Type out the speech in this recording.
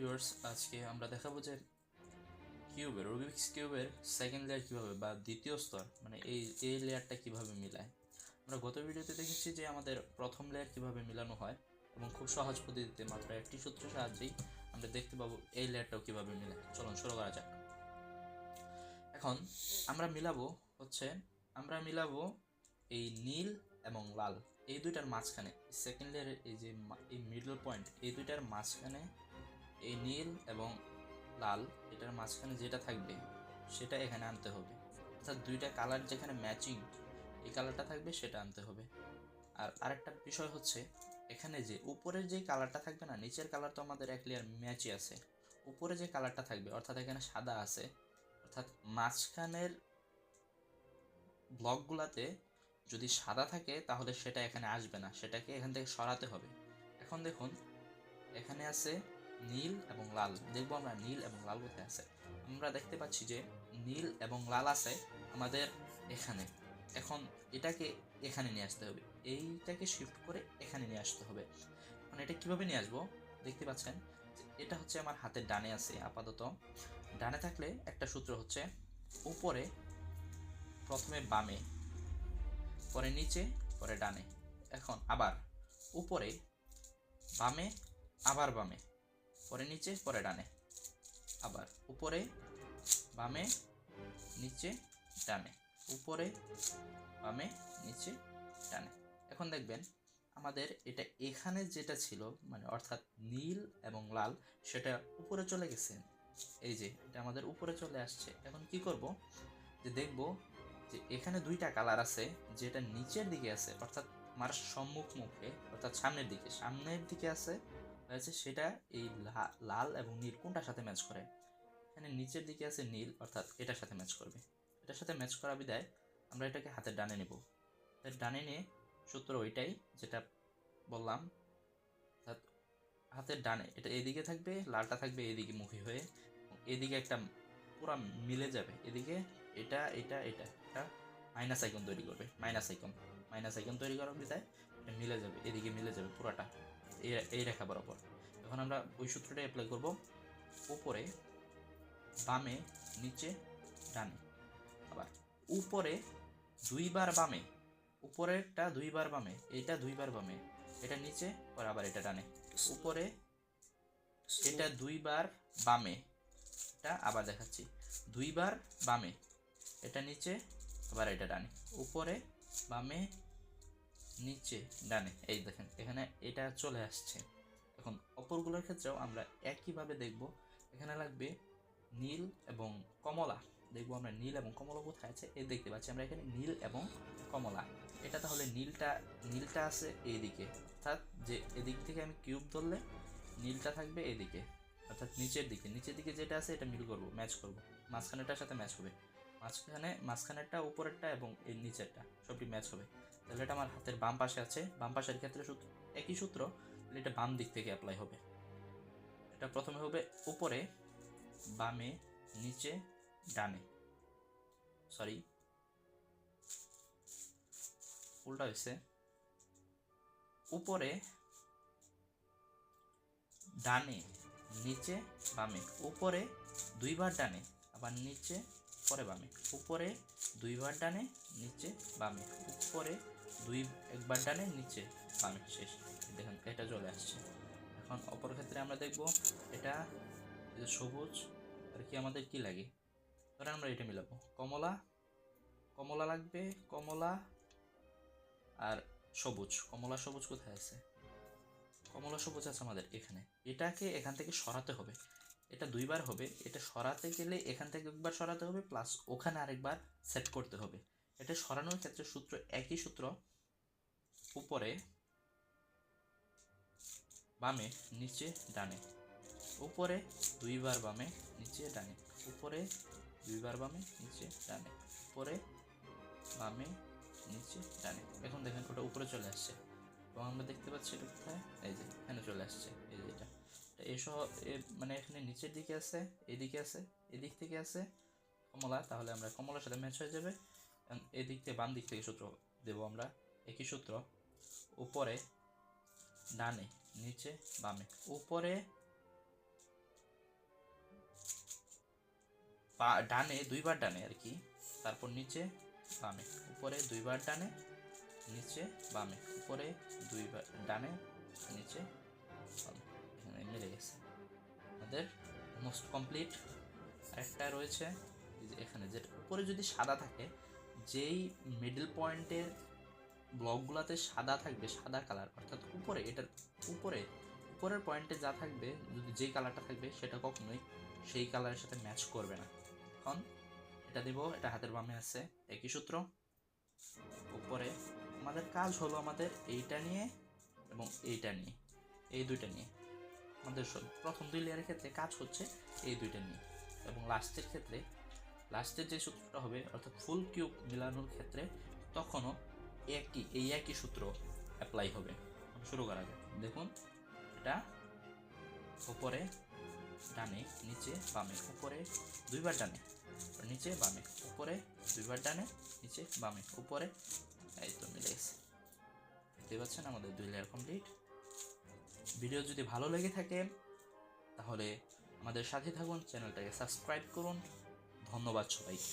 Viewers, আজকে আমরা দেখাবো যে রুবিক্স কিউবের সেকেন্ড লেয়ার কীভাবে বা দ্বিতীয় স্তর মানে এই লেয়ারটা কিভাবে মিলায়। আমরা গত ভিডিওতে দেখেছি যে আমাদের প্রথম লেয়ার কিভাবে মিলানো হয় এবং খুব সহজ পদ্ধতিতে মাত্র একটি সূত্রের সাহায্যেই আমরা দেখতে পাবো এই লেয়ারটাও কিভাবে মিলায়। চলুন শুরু করা যাক। এখন আমরা মিলাবো এই নীল এবং লাল এই দুইটার মাঝখানে, সেকেন্ড লেয়ারের এই মিডল পয়েন্ট, এই দুইটার মাঝখানে এই নীল এবং লাল এটার মাঝখানে যেটা থাকবে সেটা এখানে আনতে হবে। অর্থাৎ দুইটা কালার যেখানে ম্যাচিং এই কালারটা থাকবে সেটা আনতে হবে। আর আরেকটা বিষয় হচ্ছে, এখানে যে উপরের যে কালারটা থাকবে না, নিচের কালার তো আমাদের এক লেয়ার ম্যাচই আছে, উপরে যে কালারটা থাকবে অর্থাৎ এখানে সাদা আছে, অর্থাৎ মাঝখানের ব্লকগুলাতে যদি সাদা থাকে তাহলে সেটা এখানে আসবে না, সেটাকে এখান থেকে সরাতে হবে। এখন দেখুন এখানে আছে নীল এবং লাল, দেখবো আমরা নীল এবং লাল কোথায় আছে। আমরা দেখতে পাচ্ছি যে নীল এবং লাল আছে আমাদের এখানে। এখন এটাকে এখানে নিয়ে আসতে হবে, এইটাকে শিফট করে এখানে নিয়ে আসতে হবে। এখন এটা কিভাবে নিয়ে আসবো দেখতে পাচ্ছেন যে এটা হচ্ছে আমার হাতের ডানে আছে আপাতত। ডানে থাকলে একটা সূত্র হচ্ছে উপরে প্রথমে বামে, পরে নিচে, পরে ডানে। এখন আবার উপরে বামে, আবার বামে, পরে নিচে, পরে ডানে, আবার উপরে বামে, নিচে, ডানে, উপরে বামে, নিচে, ডানে। এখন দেখবেন আমাদের এটা এখানে যেটা ছিল মানে অর্থাৎ নীল এবং লাল সেটা উপরে চলে গেছে, এই যে এটা আমাদের উপরে চলে আসছে। এখন কি করব যে দেখব যে এখানে দুইটা কালার আছে, যেটা নিচের দিকে আছে অর্থাৎ আমার সম্মুখ মুখে অর্থাৎ সামনের দিকে আছে সেটা এই লাল এবং নীল কোনটার সাথে ম্যাচ করে। এখানে নিচের দিকে আছে নীল অর্থাৎ এটার সাথে ম্যাচ করবে, এটার সাথে ম্যাচ করা বিদায় আমরা এটাকে হাতের ডানে নেব। হাতের ডানে নিয়ে সূত্র ওইটাই যেটা বললাম, অর্থাৎ হাতের ডানে এটা এদিকে থাকবে, লালটা থাকবে এদিকে মুখী হয়ে, এদিকে একটা পুরা মিলে যাবে, এদিকে এটা এটা এটা এটা মাইনাস আইকন তৈরি করবে, মাইনাস আইকন তৈরি করার বিদায় এটা মিলে যাবে, এদিকে মিলে যাবে পুরাটা এই রেখা বরাবর। এখন আমরা ওই সূত্রটা অ্যাপ্লাই করব উপরে বামে, নিচে, ডানে, আবার উপরে দুইবার বামে, উপরেরটা দুইবার বামে, এটা দুইবার বামে, এটা নিচে, পরে আবার এটা ডানে, উপরে এটা দুইবার বামে, এটা আবার দেখাচ্ছি দুইবার বামে, এটা নিচে, আবার এটা ডানে, উপরে বামে, নিচে, ডানে। এই দেখেন এখানে এটা চলে আসছে। এখন অপরগুলোর ক্ষেত্রেও আমরা একইভাবে দেখব। এখানে লাগবে নীল এবং কমলা, দেখবো আমরা নীল এবং কমলা কোথায় আছে, এই দেখতে পাচ্ছি আমরা এখানে নীল এবং কমলা। এটা তাহলে নীলটা আছে এইদিকে, অর্থাৎ যে এদিক থেকে আমি কিউব ধরলে নীলটা থাকবে এদিকে, অর্থাৎ নিচের দিকে যেটা আছে এটা মিল করব, ম্যাচ করব, মাঝখানেরটার সাথে ম্যাচ হবে, মাঝখানেরটা উপরেরটা এবং এই নিচেরটা সবটি ম্যাচ হবে। তাহলে এটা আমার হাতের বাম পাশে আছে, বাম পাশের ক্ষেত্রে একই সূত্র, এটা বাম দিক থেকে অ্যাপ্লাই হবে। এটা প্রথমে হবে উপরে বামে, নিচে, ডানে, সরি উল্টা হয়েছে, উপরে ডানে, নিচে, বামে, উপরে দুইবার ডানে, আবার নিচে, পরে বামে, উপরে দুইবার ডানে, নিচে, বামে, উপরে একবার ডানে, নিচে, বামে, শেষ। দেখেন এটা চলে আসছে। এখন অপর ক্ষেত্রে আমরা দেখব এটা সবুজ আর কি আমাদের কি লাগে, ধরেন আমরা এটা মিলাবো কমলা লাগবে, কমলা আর সবুজ, কমলা সবুজ কোথায় আছে, কমলা সবুজ আছে আমাদের এখানে। এটাকে এখান থেকে সরাতে হবে, এটা দুইবার হবে, এটা সরাতে গেলে এখান থেকে একবার সরাতে হবে প্লাস ওখানে আরেকবার সেট করতে হবে। এটা সরানোর ক্ষেত্রে সূত্র একই সূত্র, উপরে বামে, নিচে, ডানে, উপরে দুইবার বামে, নিচে, ডানে, উপরে দুইবার বামে, নিচে, ডানে, উপরে বামে, নিচে, ডানে। এখন দেখেন ওটা উপরে চলে আসছে এবং আমরা দেখতে পাচ্ছি এটা কোথায়, এই যে এখানে চলে আসছে, এই যে এটা এসব মানে এখানে নিচের দিকে আছে, এদিকে আছে, এদিক থেকে আছে কমলা, তাহলে আমরা কমলার সাথে ম্যাচ হয়ে যাবে। এবং এদিক থেকে বাম দিক থেকে সূত্র দেব আমরা, একই সূত্র, উপরে ডানে, নিচে, বামে, উপরে ডানে দুইবার ডানে আর কি, তারপর নিচে বামে, উপরে দুইবার ডানে, নিচে বামে, উপরে দুইবার ডানে, নিচে বামে। এখানে মিলে গেছে আমাদের মোস্ট কমপ্লিট। আরেকটা রয়েছে যে এখানে, যেটা উপরে যদি সাদা থাকে, যেই মিডল পয়েন্টের ব্লকগুলোতে সাদা থাকবে, সাদা কালার, অর্থাৎ উপরে এটার উপরে উপরের পয়েন্টে যা থাকবে, যদি যেই কালারটা থাকবে সেটা কখনোই সেই কালারের সাথে ম্যাচ করবে না। এখন এটা দিব, এটা হাতের বামে আছে, একই সূত্র। উপরে আমাদের কাজ হলো আমাদের এইটা নিয়ে এবং এইটা নিয়ে, এই দুইটা নিয়ে আমাদের প্রথম 2 লেয়ারের ক্ষেত্রে কাজ হচ্ছে এই দুইটা নিয়ে, এবং লাস্টের ক্ষেত্রে লাস্টের যে সূত্রটা হবে অর্থাৎ ফুল কিউব মিলানোর ক্ষেত্রে তখনও একই সূত্র অ্যাপ্লাই হবে। শুরু করা যাক। দেখুন, এটা উপরে ডানে, নিচে বামে, উপরে দুইবার ডানে, নিচে বামে, উপরে দুইবার ডানে, নিচে বামে, উপরে, এই তো মিলে গেছে। দেখতে পাচ্ছেন আমাদের 2 লেয়ার কমপ্লিট। ভিডিও যদি ভালো লেগে থাকে তাহলে আমাদের সাথে থাকুন, চ্যানেলটাকে সাবস্ক্রাইব করুন। ধন্যবাদ সবাইকে।